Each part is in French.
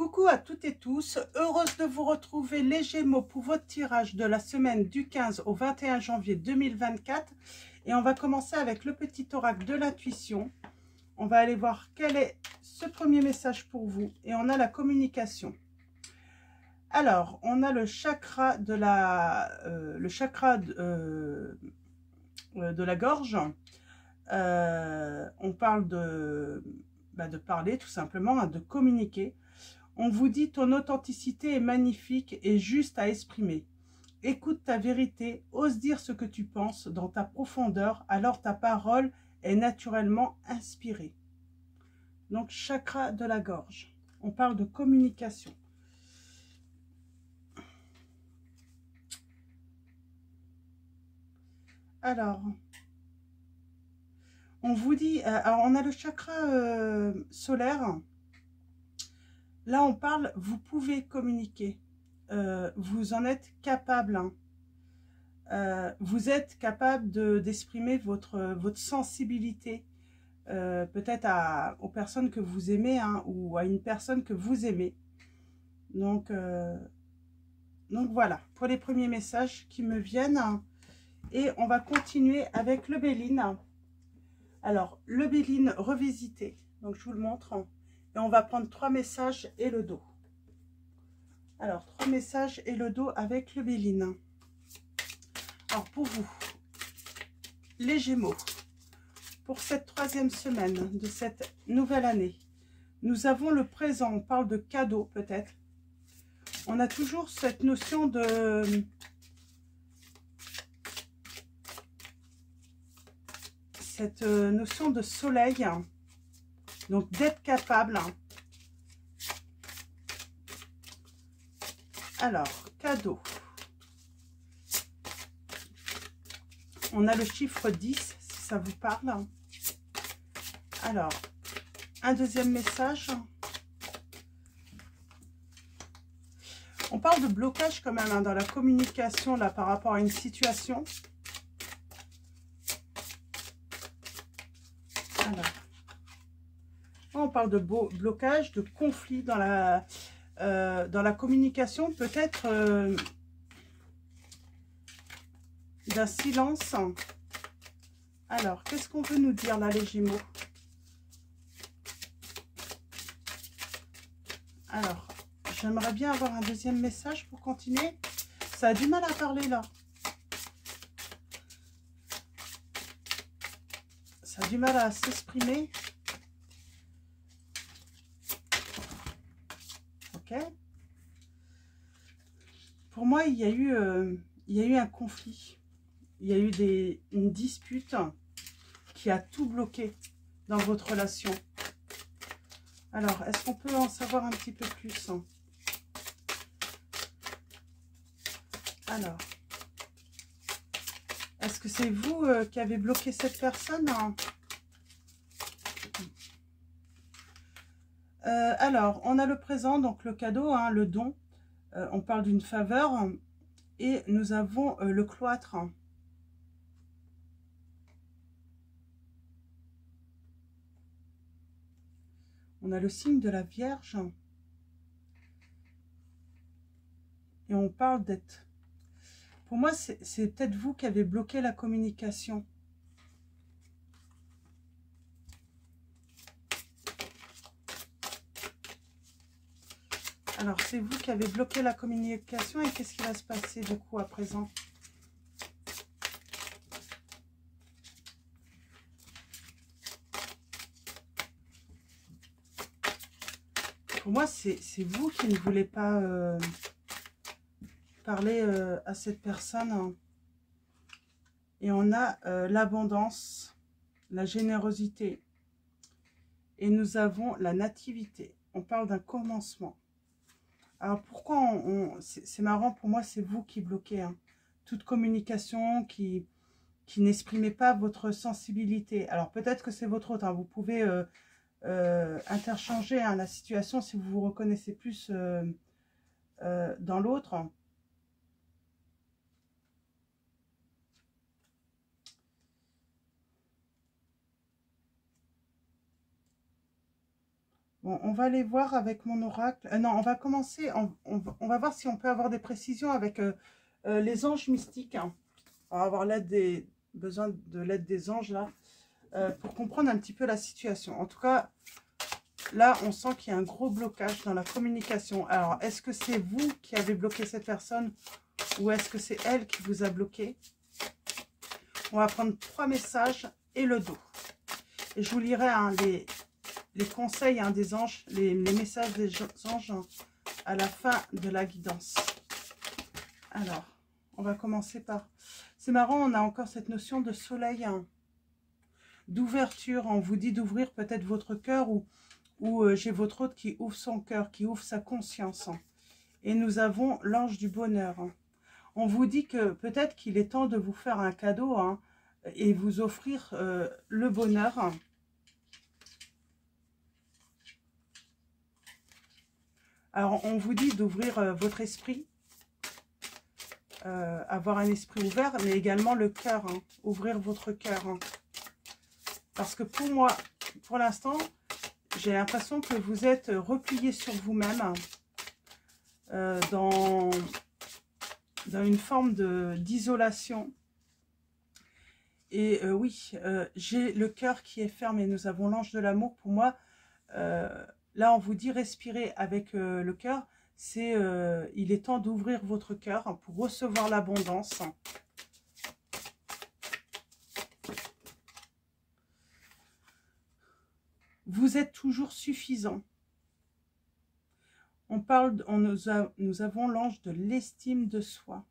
Coucou à toutes et tous, heureuse de vous retrouver les Gémeaux pour votre tirage de la semaine du 15 au 21 janvier 2024. Et on va commencer avec le petit oracle de l'intuition. On va aller voir quel est ce premier message pour vous. Et on a la communication. Alors, on a le chakra de la gorge. On parle de parler tout simplement, hein, de communiquer. On vous dit ton authenticité est magnifique et juste à exprimer. Écoute ta vérité, ose dire ce que tu penses dans ta profondeur, alors ta parole est naturellement inspirée. Donc, chakra de la gorge. On parle de communication. Alors, on vous dit, alors on a le chakra solaire. Là, on parle, vous pouvez communiquer. Vous en êtes capable. Hein. Vous êtes capable d'exprimer votre sensibilité. Peut-être aux personnes que vous aimez, hein, ou à une personne que vous aimez. Donc voilà, pour les premiers messages qui me viennent. Et on va continuer avec le Béline. Alors, le Béline revisité. Donc, je vous le montre. Et on va prendre 3 messages et le dos. Alors, 3 messages et le dos avec le Béline. Alors, pour vous, les Gémeaux, pour cette 3e semaine de cette nouvelle année, nous avons le présent. On parle de cadeau, peut-être. On a toujours cette notion de... cette notion de soleil. Donc, d'être capable. Alors, cadeau. On a le chiffre 10, si ça vous parle. Alors, un deuxième message. On parle de blocage quand même, hein, dans la communication, là, par rapport à une situation. Alors, on parle de blocage, de conflit dans la communication, peut-être d'un silence. Alors, qu'est-ce qu'on veut nous dire là, les Gémeaux? Alors, j'aimerais bien avoir un deuxième message pour continuer. Ça a du mal à parler là. Ça a du mal à s'exprimer. Ok. Pour moi, il y a eu un conflit. Il y a eu une dispute qui a tout bloqué dans votre relation. Alors, est-ce qu'on peut en savoir un petit peu plus? Alors, est-ce que c'est vous qui avez bloqué cette personne? Alors, on a le présent, donc le cadeau, hein, le don. On parle d'une faveur. Et nous avons le cloître. On a le signe de la Vierge. Et on parle d'être... Pour moi, c'est peut-être vous qui avez bloqué la communication. Alors, c'est vous qui avez bloqué la communication. Et qu'est-ce qui va se passer du coup à présent? Pour moi, c'est vous qui ne voulez pas parler à cette personne. Et on a l'abondance, la générosité. Et nous avons la nativité. On parle d'un commencement. Alors pourquoi c'est marrant, pour moi, c'est vous qui bloquez. Hein. Toute communication qui n'exprimez pas votre sensibilité. Alors peut-être que c'est votre autre. Hein. Vous pouvez... interchanger, hein, la situation si vous vous reconnaissez plus dans l'autre. Bon, on va aller voir avec mon oracle. Non, on va commencer. On va voir si on peut avoir des précisions avec les anges mystiques. Hein. On va avoir besoin de l'aide des anges là pour comprendre un petit peu la situation. En tout cas, là, on sent qu'il y a un gros blocage dans la communication. Alors, est-ce que c'est vous qui avez bloqué cette personne ou est-ce que c'est elle qui vous a bloqué? On va prendre 3 messages et le dos. Et je vous lirai hein, les conseils hein, des anges, les messages des anges hein, à la fin de la guidance. Alors, on va commencer par... C'est marrant, on a encore cette notion de soleil, hein, d'ouverture. On vous dit d'ouvrir peut-être votre cœur ou j'ai votre hôte qui ouvre son cœur, qui ouvre sa conscience. Hein. Et nous avons l'ange du bonheur. Hein. On vous dit que peut-être qu'il est temps de vous faire un cadeau hein, et vous offrir le bonheur. Hein. Alors, on vous dit d'ouvrir votre esprit, avoir un esprit ouvert, mais également le cœur, hein, ouvrir votre cœur. Hein. Parce que pour moi, pour l'instant, j'ai l'impression que vous êtes replié sur vous-même dans une forme d'isolation. Et oui, j'ai le cœur qui est fermé. Nous avons l'ange de l'amour. Pour moi, là, on vous dit respirer avec le cœur. Il est temps d'ouvrir votre cœur pour recevoir l'abondance. Vous êtes toujours suffisant. Nous avons l'ange de l'estime de soi.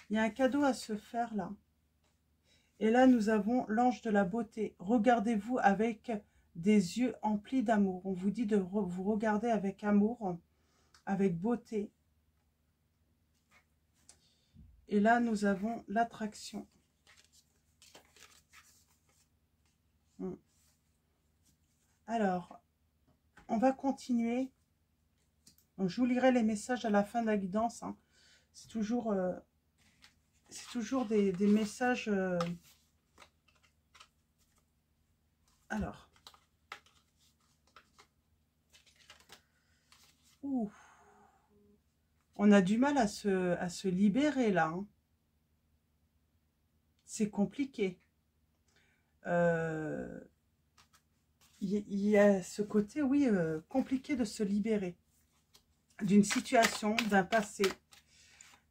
Il y a un cadeau à se faire là. Et là, nous avons l'ange de la beauté. Regardez-vous avec des yeux emplis d'amour. On vous dit de vous regarder avec amour, avec beauté. Et là, nous avons l'attraction. Alors, on va continuer. Donc, je vous lirai les messages à la fin de la guidance. Hein. C'est toujours des messages... Alors. Ouh. On a du mal à se libérer là. Hein. C'est compliqué. Il y a ce côté, oui, compliqué de se libérer d'une situation, d'un passé,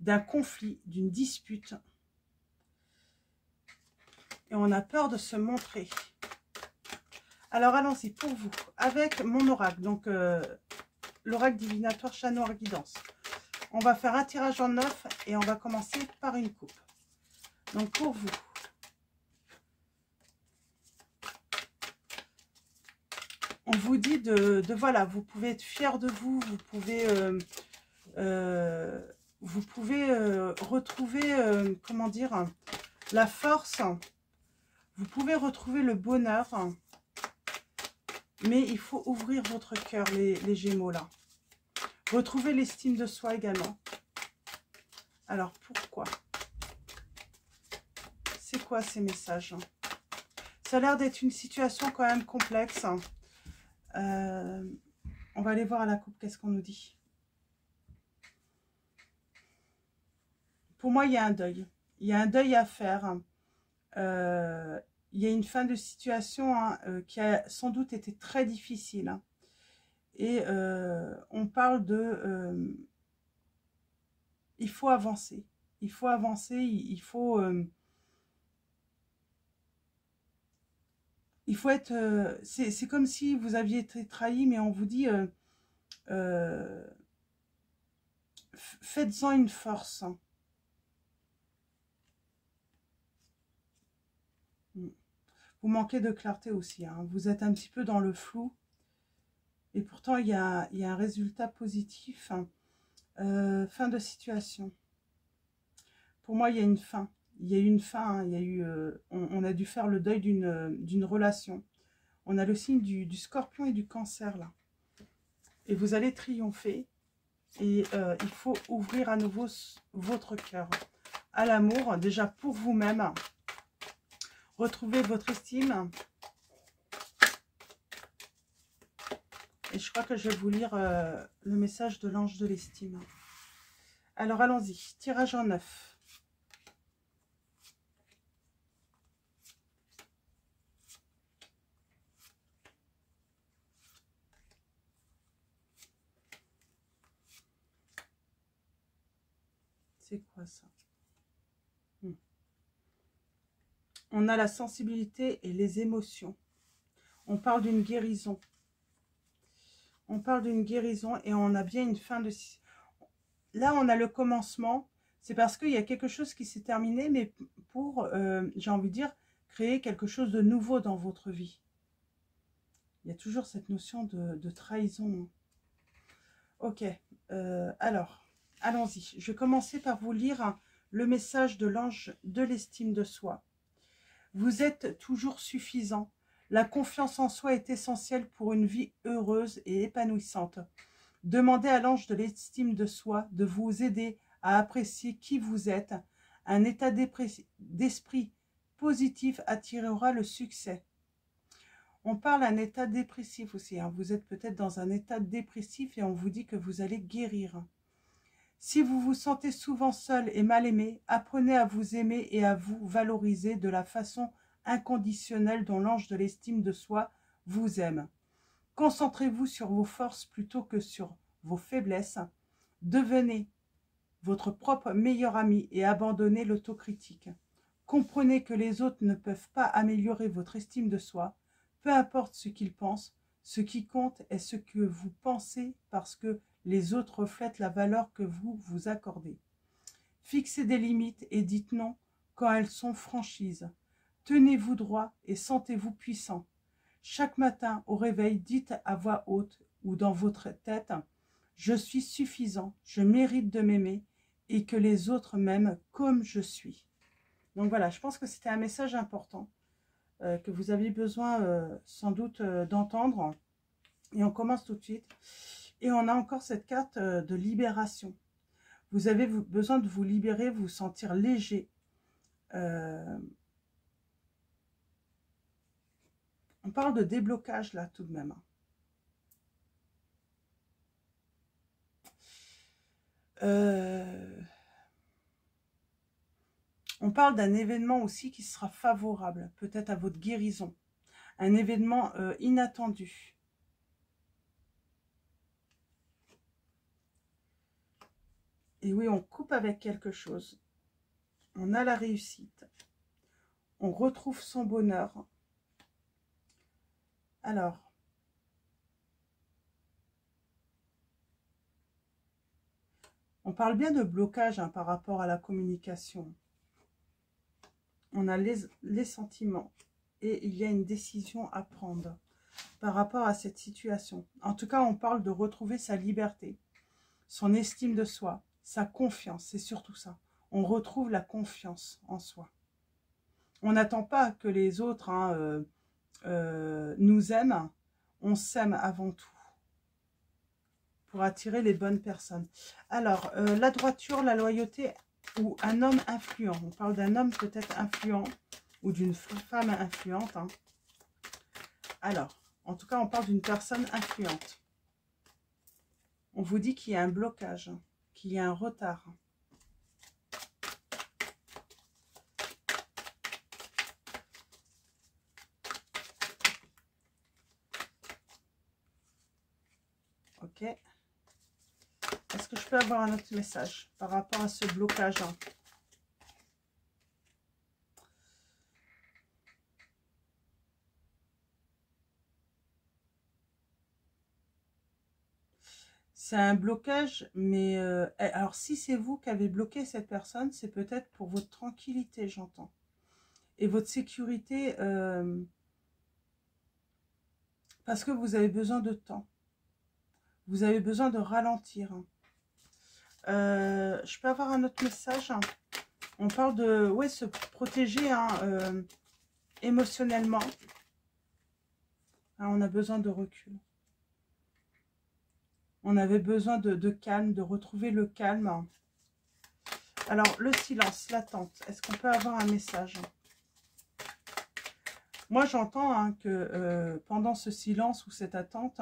d'un conflit, d'une dispute. Et on a peur de se montrer. Alors, allons-y pour vous, avec mon oracle, donc l'oracle divinatoire Chat Noir Guidance. On va faire un tirage en 9 et on va commencer par une coupe. Donc, pour vous, on vous dit voilà, vous pouvez être fier de vous, vous pouvez retrouver, comment dire, la force, vous pouvez retrouver le bonheur, mais il faut ouvrir votre cœur, les Gémeaux là. Retrouver l'estime de soi également. Alors, pourquoi? C'est quoi ces messages? Ça a l'air d'être une situation quand même complexe. On va aller voir à la coupe, qu'est-ce qu'on nous dit. Pour moi, il y a un deuil. Il y a un deuil à faire. Il y a une fin de situation hein, qui a sans doute été très difficile. Hein. Et on parle de... il faut avancer. Il faut avancer, il faut être... c'est comme si vous aviez été trahi, mais on vous dit... faites-en une force. Hein. Vous manquez de clarté aussi. Hein. Vous êtes un petit peu dans le flou. Et pourtant, il y a un résultat positif. Hein. Fin de situation. Pour moi, il y a une fin. Il y a eu une fin. Hein. Il y a eu, on a dû faire le deuil d'une relation. On a le signe du scorpion et du cancer là. Et vous allez triompher. Et il faut ouvrir à nouveau votre cœur à l'amour. Déjà pour vous-même. Retrouvez votre estime. Et je crois que je vais vous lire le message de l'ange de l'estime. Alors, allons-y. Tirage en 9. C'est quoi ça? On a la sensibilité et les émotions. On parle d'une guérison. On parle d'une guérison et on a bien une fin de... Là, on a le commencement. C'est parce qu'il y a quelque chose qui s'est terminé, mais pour, j'ai envie de dire, créer quelque chose de nouveau dans votre vie. Il y a toujours cette notion de trahison. Ok, alors, allons-y. Je vais commencer par vous lire le message de l'ange de l'estime de soi. Vous êtes toujours suffisant. La confiance en soi est essentielle pour une vie heureuse et épanouissante. Demandez à l'ange de l'estime de soi de vous aider à apprécier qui vous êtes. Un état d'esprit positif attirera le succès. On parle d'un état dépressif aussi. Hein. Vous êtes peut-être dans un état dépressif et on vous dit que vous allez guérir. Si vous vous sentez souvent seul et mal aimé, apprenez à vous aimer et à vous valoriser de la façon inconditionnelle dont l'ange de l'estime de soi vous aime. Concentrez-vous sur vos forces plutôt que sur vos faiblesses. Devenez votre propre meilleur ami et abandonnez l'autocritique. Comprenez que les autres ne peuvent pas améliorer votre estime de soi. Peu importe ce qu'ils pensent, ce qui compte est ce que vous pensez parce que les autres reflètent la valeur que vous vous accordez. Fixez des limites et dites non quand elles sont franchises. Tenez-vous droit et sentez-vous puissant. Chaque matin au réveil, dites à voix haute ou dans votre tête « Je suis suffisant, je mérite de m'aimer et que les autres m'aiment comme je suis. » Donc voilà, je pense que c'était un message important que vous aviez besoin sans doute d'entendre. Et on commence tout de suite. Et on a encore cette carte de libération. Vous avez besoin de vous libérer, vous sentir léger. On parle de déblocage là tout de même. On parle d'un événement aussi qui sera favorable, peut-être à votre guérison. Un événement inattendu. Et oui, on coupe avec quelque chose. On a la réussite. On retrouve son bonheur. Alors, on parle bien de blocage hein, par rapport à la communication. On a les sentiments et il y a une décision à prendre par rapport à cette situation. En tout cas, on parle de retrouver sa liberté, son estime de soi, sa confiance, c'est surtout ça. On retrouve la confiance en soi. On n'attend pas que les autres hein, nous aiment, on s'aime avant tout pour attirer les bonnes personnes. Alors, la droiture, la loyauté ou un homme influent. On parle d'un homme peut-être influent ou d'une femme influente. Hein. Alors, en tout cas, on parle d'une personne influente. On vous dit qu'il y a un blocage, qu'il y a un retard. Ok. Est-ce que je peux avoir un autre message par rapport à ce blocage hein? C'est un blocage, mais alors si c'est vous qui avez bloqué cette personne, c'est peut-être pour votre tranquillité, j'entends. Et votre sécurité, parce que vous avez besoin de temps. Vous avez besoin de ralentir. Je peux avoir un autre message. On parle de ouais, se protéger hein, émotionnellement. Hein, on a besoin de recul. On avait besoin de calme, de retrouver le calme. Alors, le silence, l'attente. Est-ce qu'on peut avoir un message? Moi, j'entends hein, que pendant ce silence ou cette attente,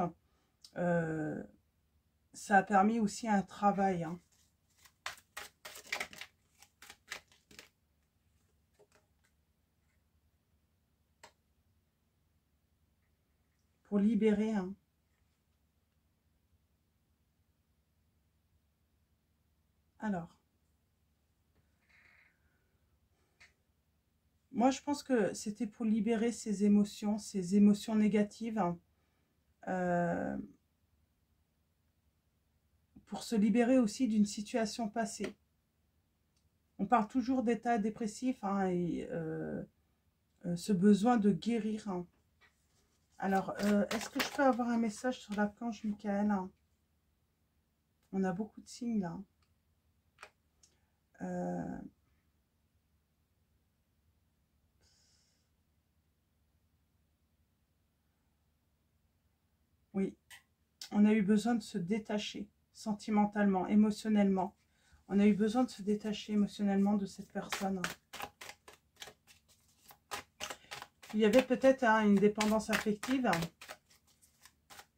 ça a permis aussi un travail. Hein. Pour libérer. Hein. Alors. Moi, je pense que c'était pour libérer ces émotions négatives. Pour se libérer aussi d'une situation passée. On parle toujours d'état dépressif hein, et ce besoin de guérir. Hein. Alors, est-ce que je peux avoir un message sur l'archange Michael? On a beaucoup de signes là. Oui, on a eu besoin de se détacher sentimentalement, émotionnellement. On a eu besoin de se détacher émotionnellement de cette personne. Il y avait peut-être hein, une dépendance affective.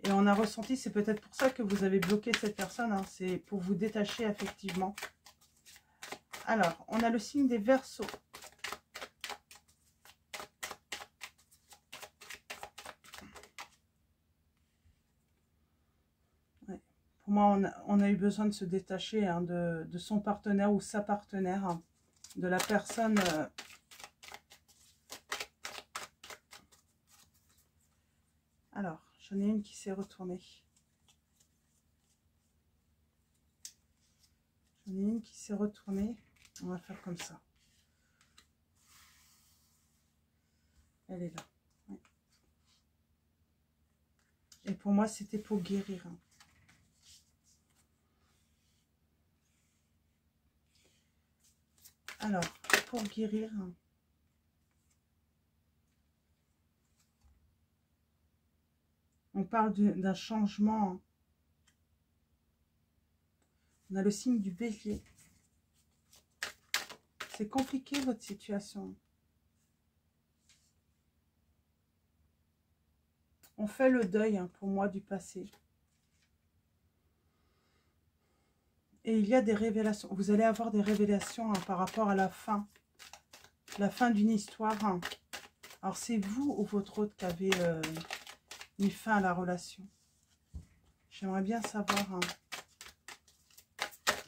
Et on a ressenti, c'est peut-être pour ça que vous avez bloqué cette personne. Hein, c'est pour vous détacher affectivement. Alors, on a le signe des Verseaux. Ouais. Pour moi, on a eu besoin de se détacher hein, de son partenaire ou sa partenaire, hein, de la personne... Alors, j'en ai une qui s'est retournée. J'en ai une qui s'est retournée. On va faire comme ça. Elle est là. Ouais. Et pour moi, c'était pour guérir. Hein. Alors, pour guérir... Hein, on parle d'un changement. Hein. On a le signe du Bélier. C'est compliqué votre situation. On fait le deuil hein, pour moi du passé. Et il y a des révélations. Vous allez avoir des révélations hein, par rapport à la fin. La fin d'une histoire. Hein. Alors c'est vous ou votre autre qui avez mis fin à la relation. J'aimerais bien savoir. Hein.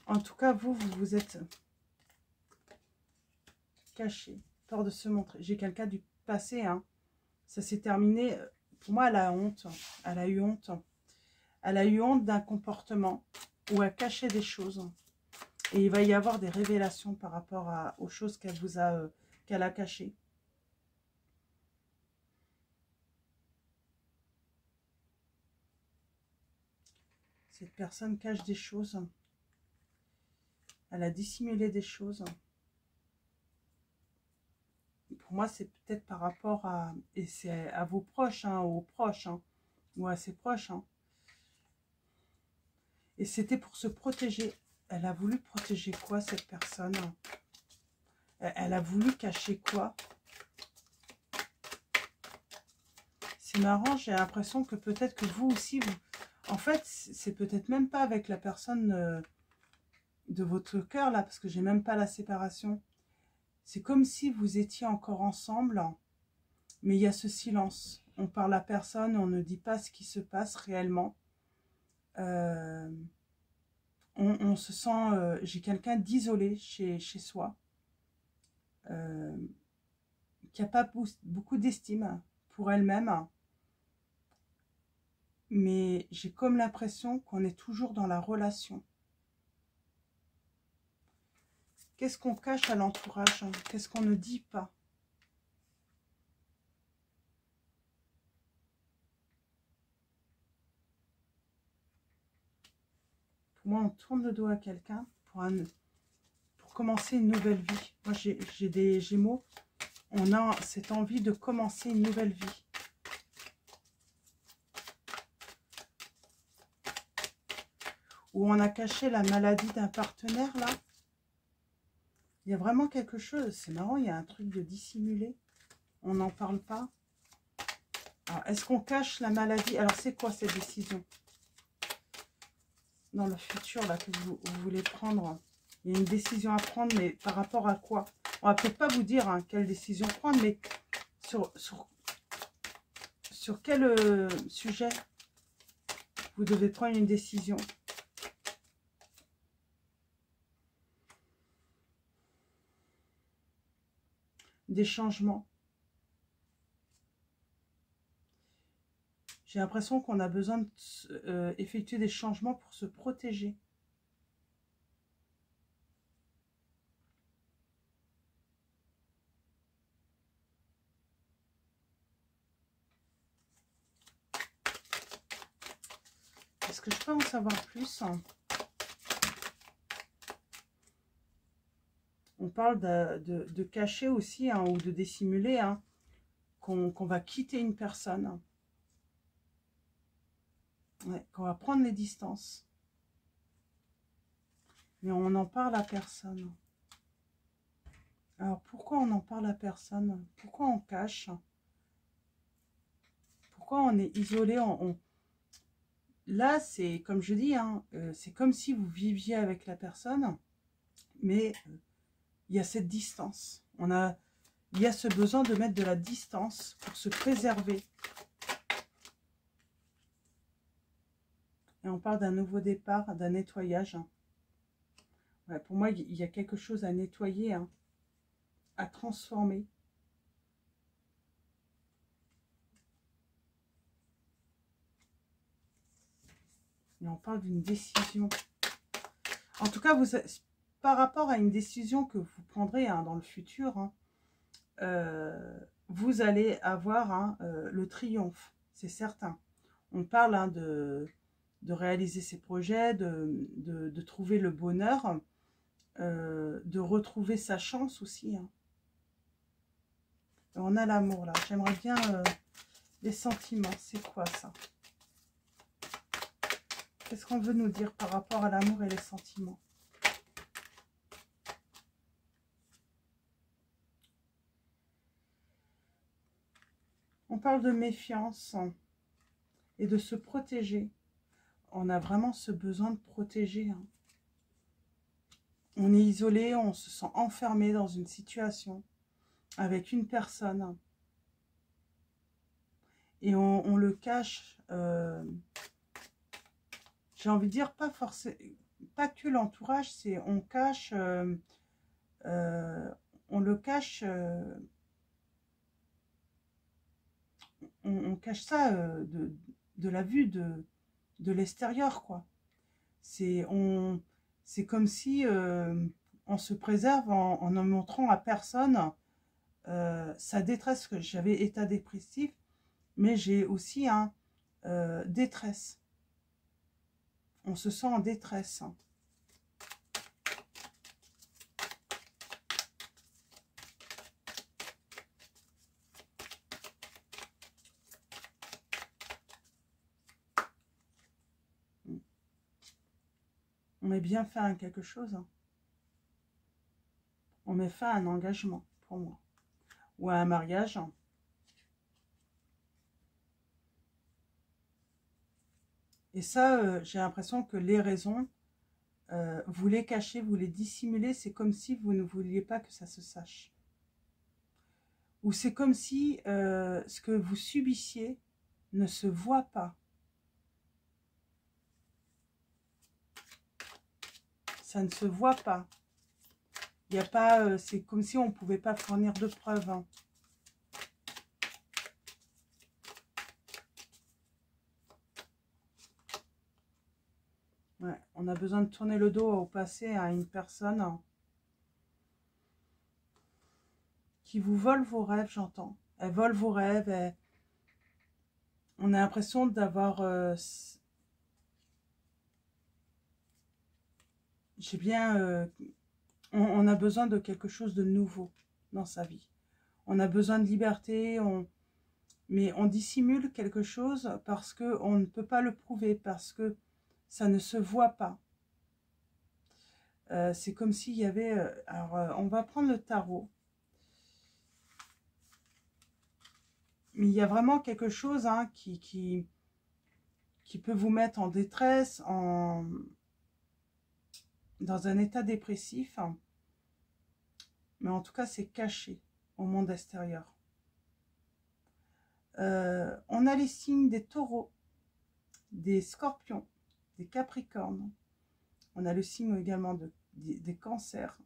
En tout cas, vous vous êtes caché. Peur de se montrer. J'ai quelqu'un du passé. Hein. Ça s'est terminé. Pour moi, elle a honte. Elle a eu honte. Elle a eu honte d'un comportement où elle cachait des choses. Et il va y avoir des révélations par rapport aux choses qu'elle vous a, qu'elle a cachées. Cette personne cache des choses. Elle a dissimulé des choses. Pour moi, c'est peut-être par rapport à... Et c'est à vos proches, hein, aux proches, hein, ou à ses proches. Hein. Et c'était pour se protéger. Elle a voulu protéger quoi, cette personne? Elle a voulu cacher quoi? C'est marrant, j'ai l'impression que peut-être que vous aussi, en fait, c'est peut-être même pas avec la personne de votre cœur, là, parce que j'ai même pas la séparation. C'est comme si vous étiez encore ensemble, mais il y a ce silence. On parle à personne, on ne dit pas ce qui se passe réellement. On se sent... j'ai quelqu'un d'isolé chez soi, qui n'a pas beaucoup d'estime pour elle-même. Mais j'ai comme l'impression qu'on est toujours dans la relation. Qu'est-ce qu'on cache à l'entourage? Qu'est-ce qu'on ne dit pas? Pour moi, on tourne le dos à quelqu'un pour commencer une nouvelle vie. Moi, j'ai des Gémeaux. On a cette envie de commencer une nouvelle vie. Où on a caché la maladie d'un partenaire, là. Il y a vraiment quelque chose. C'est marrant, il y a un truc de dissimulé. On n'en parle pas. Alors, est-ce qu'on cache la maladie? Alors, c'est quoi cette décision? dans le futur là que vous voulez prendre. Il y a une décision à prendre, mais par rapport à quoi? On va peut-être pas vous dire hein, quelle décision prendre, mais sur quel sujet vous devez prendre une décision. Des changements. J'ai l'impression qu'on a besoin d'effectuer des changements pour se protéger. Est-ce que je peux en savoir plus? On parle de cacher aussi hein, ou de dissimuler hein, qu'on va quitter une personne. Ouais, qu'on va prendre les distances. Mais on en parle à personne. Alors pourquoi on en parle à personne? Pourquoi on cache? Pourquoi on est isolé? Là, c'est comme je dis, hein, c'est comme si vous viviez avec la personne, mais il y a cette distance. Il y a ce besoin de mettre de la distance pour se préserver. Et on parle d'un nouveau départ, d'un nettoyage. Ouais, pour moi, il y a quelque chose à nettoyer, hein, à transformer. Et on parle d'une décision. En tout cas, par rapport à une décision que vous prendrez hein, dans le futur, hein, vous allez avoir hein, le triomphe, c'est certain. On parle hein, de réaliser ses projets, de trouver le bonheur, de retrouver sa chance aussi. Hein. On a l'amour là. J'aimerais bien les sentiments. C'est quoi ça? Qu'est-ce qu'on veut nous dire par rapport à l'amour et les sentiments? On parle de méfiance et de se protéger. On a vraiment ce besoin de protéger. Hein. On est isolé, on se sent enfermé dans une situation avec une personne. Et on le cache, j'ai envie de dire, pas forcément, pas que l'entourage, c'est on cache, on le cache, on cache ça de la vue de l'extérieur, quoi. C'est comme si on se préserve en ne montrant à personne sa détresse, que j'avais état dépressif, mais j'ai aussi un détresse. On se sent en détresse. Hein. On met bien fin à quelque chose. Hein. On met fin à un engagement, pour moi. Ou à un mariage. Hein. Et ça, j'ai l'impression que les raisons, vous les cachez, vous les dissimulez. C'est comme si vous ne vouliez pas que ça se sache. Ou c'est comme si ce que vous subissiez ne se voit pas. Ça ne se voit pas. Il n'y a pas, c'est comme si on ne pouvait pas fournir de preuves. Hein. Ouais, on a besoin de tourner le dos au passé à une personne qui vous vole vos rêves, j'entends. Elle vole vos rêves. On a l'impression d'avoir... j'ai bien... on a besoin de quelque chose de nouveau dans sa vie. On a besoin de liberté, mais on dissimule quelque chose parce qu'on ne peut pas le prouver, parce que ça ne se voit pas. C'est comme s'il y avait... alors, on va prendre le tarot. Mais il y a vraiment quelque chose hein, qui peut vous mettre en détresse, dans un état dépressif. Mais en tout cas, c'est caché au monde extérieur. On a les signes des taureaux, des scorpions, des capricornes. On a le signe également des cancers.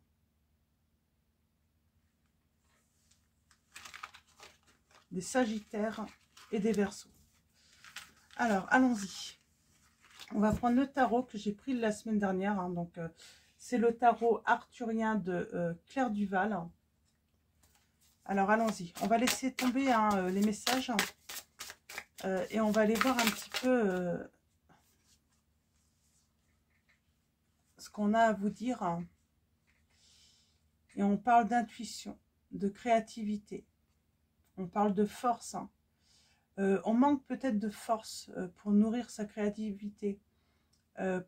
Des sagittaires et des verseaux. Alors, allons-y. On va prendre le tarot que j'ai pris la semaine dernière. Hein, donc, c'est le tarot arthurien de Claire Duval. Alors, allons-y. On va laisser tomber hein, les messages. Et on va aller voir un petit peu ce qu'on a à vous dire. Hein. Et on parle d'intuition, de créativité. On parle de force. Hein. On manque peut-être de force pour nourrir sa créativité,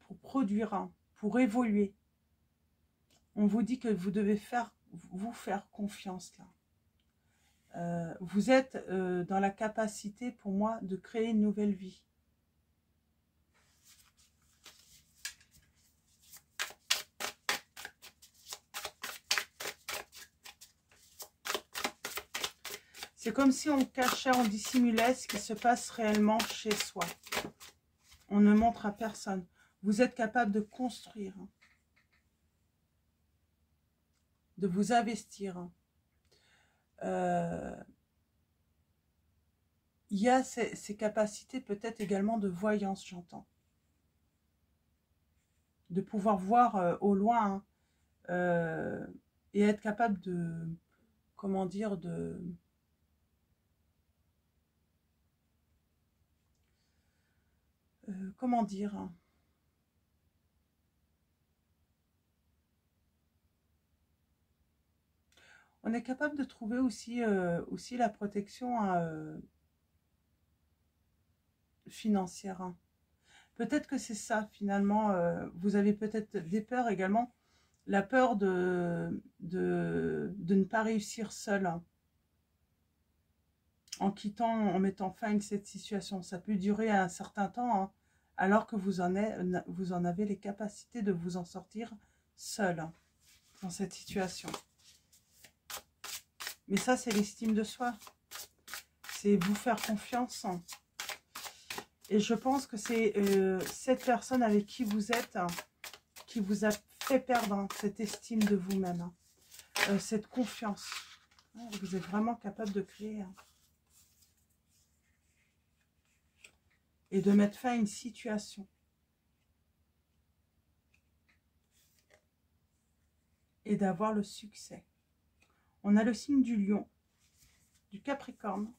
pour produire, hein, pour évoluer. On vous dit que vous devez vous faire confiance là. Vous êtes dans la capacité pour moi de créer une nouvelle vie. C'est comme si on cachait, on dissimulait ce qui se passe réellement chez soi. On ne montre à personne. Vous êtes capable de construire, de vous investir. Il y a ces capacités peut-être également de voyance, j'entends. De pouvoir voir au loin et être capable de, comment dire, comment dire, on est capable de trouver aussi la protection financière. Hein. Peut-être que c'est ça, finalement. Vous avez peut-être des peurs également. La peur de ne pas réussir seul. Hein, en quittant, en mettant fin à cette situation. Ça peut durer un certain temps, hein, alors que vous en avez les capacités de vous en sortir seul hein, dans cette situation. Mais ça, c'est l'estime de soi. C'est vous faire confiance. Hein. Et je pense que c'est cette personne avec qui vous êtes hein, qui vous a fait perdre hein, cette estime de vous-même. Hein. Cette confiance. Vous êtes vraiment capable de créer. Hein. Et de mettre fin à une situation. Et d'avoir le succès. On a le signe du lion, du capricorne,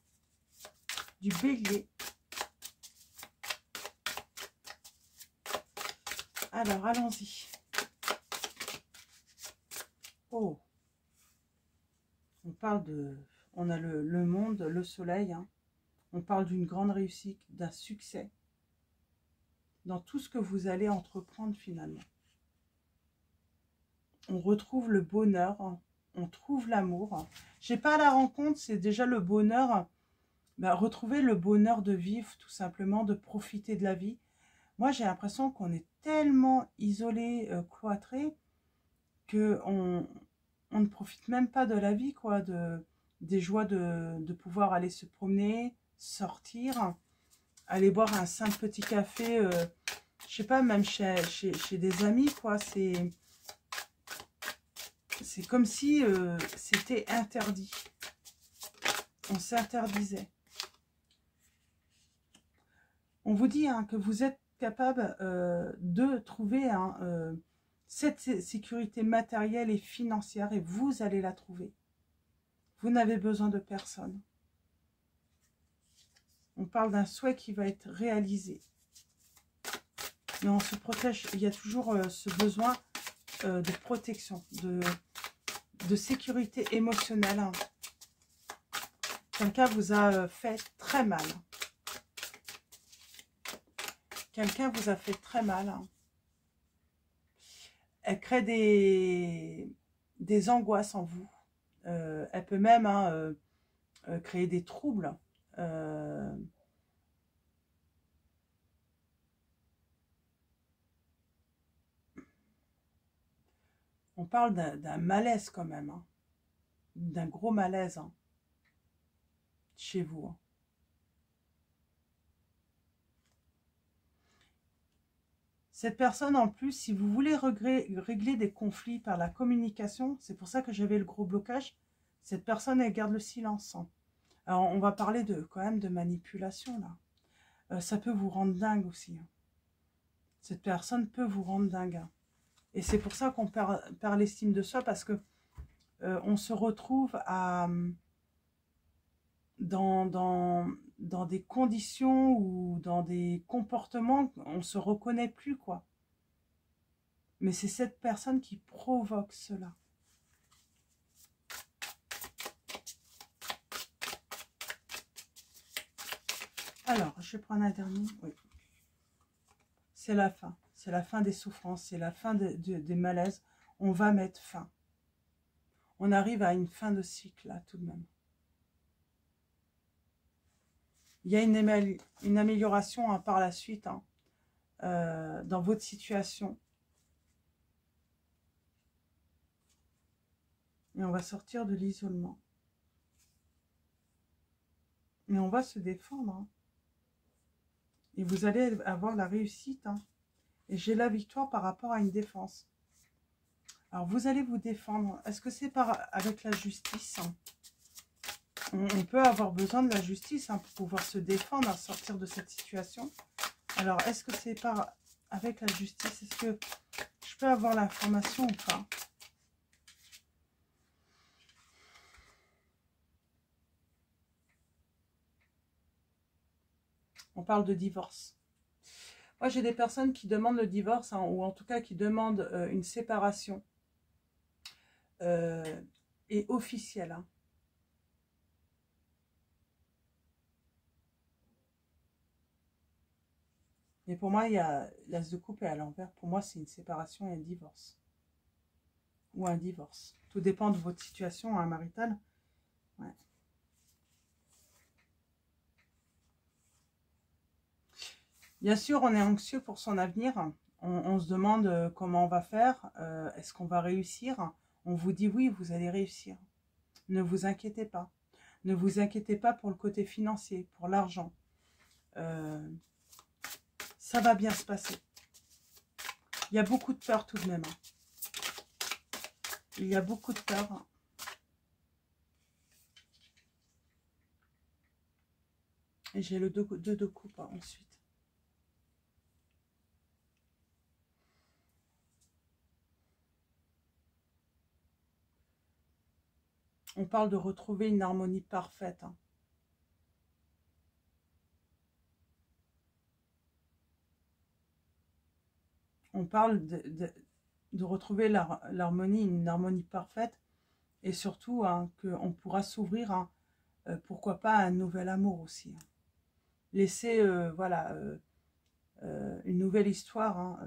du bélier. Alors, allons-y. Oh. On parle de... On a le monde, le soleil. Hein. On parle d'une grande réussite, d'un succès. Dans tout ce que vous allez entreprendre finalement. On retrouve le bonheur. Hein. On trouve l'amour. Je sais pas, la rencontre, c'est déjà le bonheur. Ben, retrouver le bonheur de vivre, tout simplement, de profiter de la vie. Moi, j'ai l'impression qu'on est tellement isolé, cloîtré, qu'on ne profite même pas de la vie, quoi, des joies de pouvoir aller se promener, sortir, aller boire un simple petit café, je sais pas, même chez des amis, quoi. C'est comme si c'était interdit. On s'interdisait. On vous dit hein, que vous êtes capable de trouver hein, cette sécurité matérielle et financière et vous allez la trouver. Vous n'avez besoin de personne. On parle d'un souhait qui va être réalisé. Mais on se protège. Il y a toujours ce besoin de protection, de sécurité émotionnelle. Hein. Quelqu'un vous a fait très mal. Quelqu'un vous a fait très mal. Hein. Elle crée des angoisses en vous. Elle peut même hein, créer des troubles. On parle d'un malaise quand même, hein. D'un gros malaise, hein, chez vous, hein. Cette personne, en plus, si vous voulez régler des conflits par la communication, c'est pour ça que j'avais le gros blocage, cette personne, elle garde le silence, hein. Alors, on va parler quand même de manipulation, là. Ça peut vous rendre dingue aussi, hein. Cette personne peut vous rendre dingue, hein. Et c'est pour ça qu'on perd l'estime de soi, parce que on se retrouve dans des conditions ou dans des comportements, on ne se reconnaît plus, quoi. Mais c'est cette personne qui provoque cela. Alors, je vais prendre un dernier. Oui. C'est la fin. C'est la fin des souffrances. C'est la fin des malaises. On va mettre fin. On arrive à une fin de cycle, là, tout de même. Il y a une amélioration, hein, par la suite, hein, dans votre situation. Et on va sortir de l'isolement. Mais on va se défendre, hein. Et vous allez avoir la réussite, hein. Et j'ai la victoire par rapport à une défense. Alors, vous allez vous défendre. Est-ce que c'est avec la justice, hein? On peut avoir besoin de la justice, hein, pour pouvoir se défendre, à sortir de cette situation. Alors, est-ce que c'est avec la justice? Est-ce que je peux avoir l'information ou pas? On parle de divorce. Moi, j'ai des personnes qui demandent le divorce, hein, ou en tout cas qui demandent une séparation. Et officielle, hein. Mais pour moi, il y a l'as de coupe et à l'envers. Pour moi, c'est une séparation et un divorce. Ou un divorce. Tout dépend de votre situation, hein, maritale. Ouais. Bien sûr, on est anxieux pour son avenir. On se demande comment on va faire. Est-ce qu'on va réussir? On vous dit oui, vous allez réussir. Ne vous inquiétez pas. Ne vous inquiétez pas pour le côté financier, pour l'argent. Ça va bien se passer. Il y a beaucoup de peur tout de même, hein. Il y a beaucoup de peur, hein. Et j'ai le 2 de coupe, hein, ensuite. On parle de retrouver une harmonie parfaite, hein. On parle de retrouver l'harmonie, une harmonie parfaite. Et surtout, hein, qu'on pourra s'ouvrir, hein, pourquoi pas, à un nouvel amour aussi, hein. Laisser, voilà, une nouvelle histoire, hein,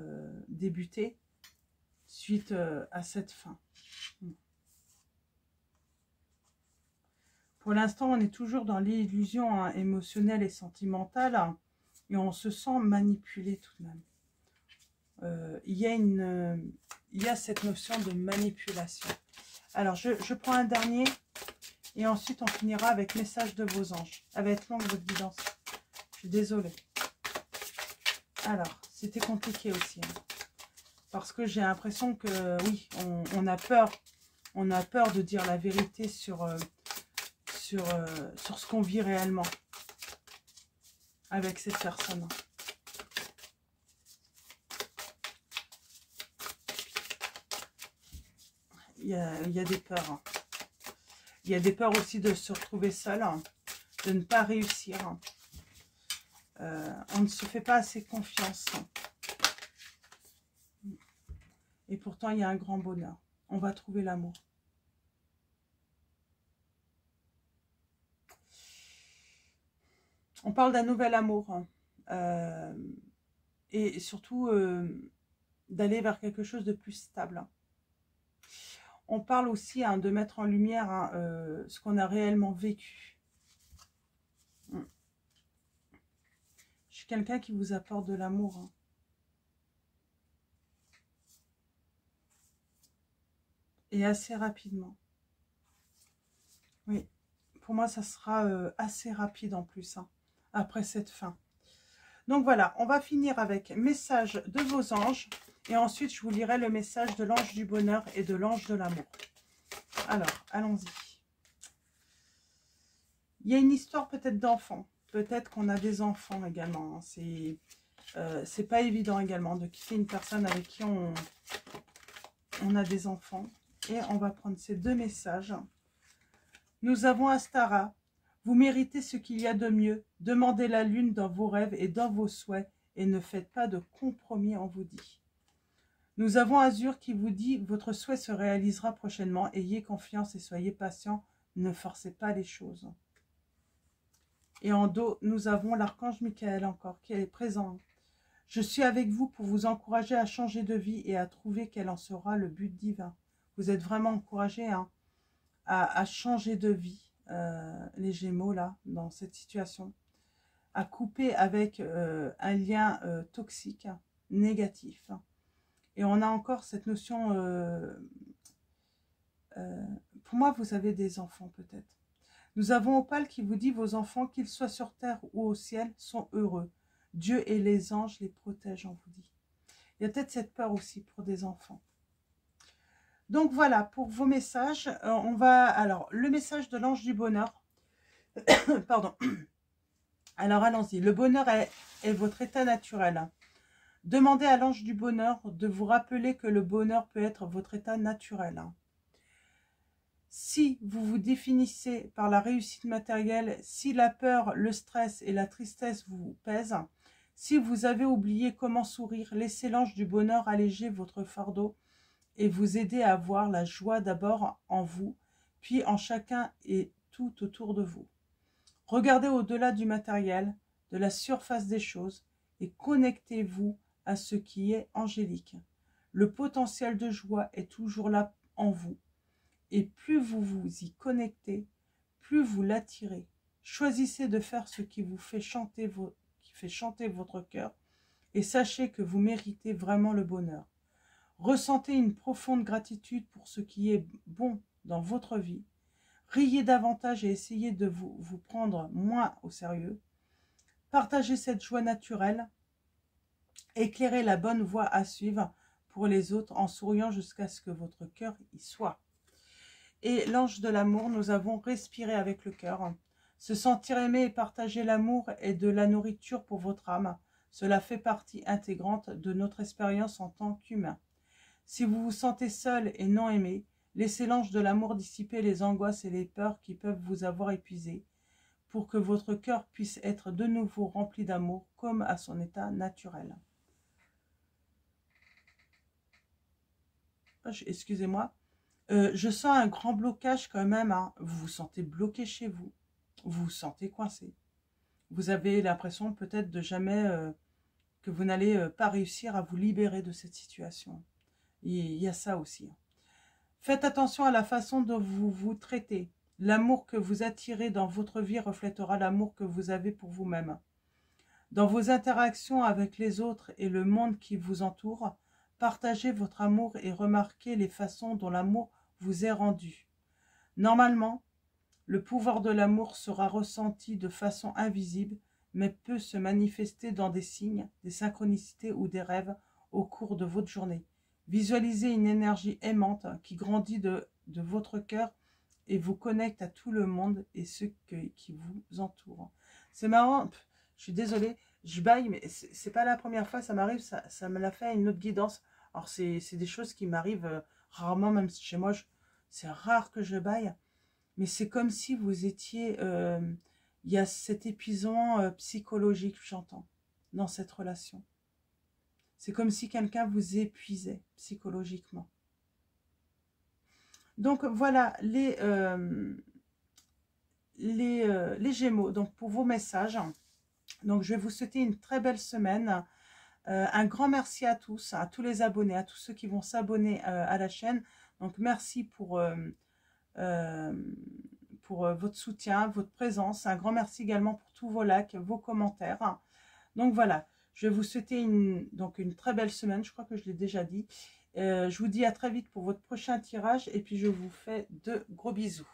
débuter suite à cette fin. Pour l'instant, on est toujours dans l'illusion, hein, émotionnelle et sentimentale, hein, et on se sent manipulé tout de même. Il y a cette notion de manipulation. Alors, je prends un dernier, et ensuite on finira avec message de vos anges. Elle va être longue votre guidance. Je suis désolée. Alors, c'était compliqué aussi, hein, parce que j'ai l'impression que, oui, on a peur. On a peur de dire la vérité sur ce qu'on vit réellement avec cette personne. Il y a des peurs, hein. Il y a des peurs aussi de se retrouver seul, hein, de ne pas réussir, hein. On ne se fait pas assez confiance, hein. Et pourtant, il y a un grand bonheur. On va trouver l'amour. On parle d'un nouvel amour, hein. Et surtout d'aller vers quelque chose de plus stable, hein. On parle aussi, hein, de mettre en lumière, hein, ce qu'on a réellement vécu. Je suis quelqu'un qui vous apporte de l'amour, hein. et assez rapidement. Oui, pour moi, ça sera assez rapide en plus, hein, après cette fin. Donc voilà, on va finir avec message de vos anges. Et ensuite, je vous lirai le message de l'ange du bonheur et de l'ange de l'amour. Alors, allons-y. Il y a une histoire peut-être d'enfants. Peut-être qu'on a des enfants également. C'est pas évident également de quitter une personne avec qui on a des enfants. Et on va prendre ces deux messages. Nous avons Astara. Vous méritez ce qu'il y a de mieux. Demandez la lune dans vos rêves et dans vos souhaits. Et ne faites pas de compromis, on vous dit. Nous avons Azur qui vous dit « Votre souhait se réalisera prochainement. Ayez confiance et soyez patient. Ne forcez pas les choses. » Et en dos, nous avons l'archange Michael encore qui est présent. « Je suis avec vous pour vous encourager à changer de vie et à trouver quel en sera le but divin. » Vous êtes vraiment encouragés hein, à changer de vie, les Gémeaux, là, dans cette situation. À couper avec un lien toxique, négatif. Et on a encore cette notion, pour moi, vous avez des enfants peut-être. Nous avons Opale qui vous dit, vos enfants, qu'ils soient sur terre ou au ciel, sont heureux. Dieu et les anges les protègent, on vous dit. Il y a peut-être cette peur aussi pour des enfants. Donc voilà, pour vos messages, on va... Alors, le message de l'ange du bonheur. Pardon. Alors, allons-y. Le bonheur est votre état naturel. Demandez à l'ange du bonheur de vous rappeler que le bonheur peut être votre état naturel. Si vous vous définissez par la réussite matérielle, si la peur, le stress et la tristesse vous pèsent, si vous avez oublié comment sourire, laissez l'ange du bonheur alléger votre fardeau et vous aider à voir la joie d'abord en vous, puis en chacun et tout autour de vous. Regardez au-delà du matériel, de la surface des choses et connectez-vous à ce qui est angélique. Le potentiel de joie est toujours là en vous. Et plus vous vous y connectez, plus vous l'attirez. Choisissez de faire ce qui vous fait chanter, votre cœur et sachez que vous méritez vraiment le bonheur. Ressentez une profonde gratitude pour ce qui est bon dans votre vie. Riez davantage et essayez de vous prendre moins au sérieux. Partagez cette joie naturelle. Éclairez la bonne voie à suivre pour les autres en souriant jusqu'à ce que votre cœur y soit. Et l'ange de l'amour, nous avons respiré avec le cœur. Se sentir aimé et partager l'amour est de la nourriture pour votre âme. Cela fait partie intégrante de notre expérience en tant qu'humain. Si vous vous sentez seul et non aimé, laissez l'ange de l'amour dissiper les angoisses et les peurs qui peuvent vous avoir épuisé, pour que votre cœur puisse être de nouveau rempli d'amour comme à son état naturel. Excusez-moi. Je sens un grand blocage quand même. Hein. Vous vous sentez bloqué chez vous. Vous vous sentez coincé. Vous avez l'impression peut-être de jamais... que vous n'allez pas réussir à vous libérer de cette situation. Il y a ça aussi. Faites attention à la façon dont vous vous traitez. L'amour que vous attirez dans votre vie reflètera l'amour que vous avez pour vous-même. Dans vos interactions avec les autres et le monde qui vous entoure, partagez votre amour et remarquez les façons dont l'amour vous est rendu. Normalement, le pouvoir de l'amour sera ressenti de façon invisible, mais peut se manifester dans des signes, des synchronicités ou des rêves au cours de votre journée. Visualisez une énergie aimante qui grandit de votre cœur et vous connecte à tout le monde et ceux qui vous entourent. C'est marrant, je suis désolée, je baille, mais c'est pas la première fois, ça m'arrive, ça me l'a fait à une autre guidance. Alors c'est des choses qui m'arrivent rarement, même chez moi, c'est rare que je baille, mais c'est comme si vous étiez... il y a cet épuisement psychologique, j'entends, dans cette relation. C'est comme si quelqu'un vous épuisait psychologiquement. Donc voilà les Gémeaux. Donc pour vos messages, donc je vais vous souhaiter une très belle semaine. Un grand merci à tous les abonnés, à tous ceux qui vont s'abonner à la chaîne. Donc merci pour votre soutien, votre présence. Un grand merci également pour tous vos likes, vos commentaires. Donc voilà, je vais vous souhaiter une très belle semaine, je crois que je l'ai déjà dit. Je vous dis à très vite pour votre prochain tirage et puis je vous fais de gros bisous.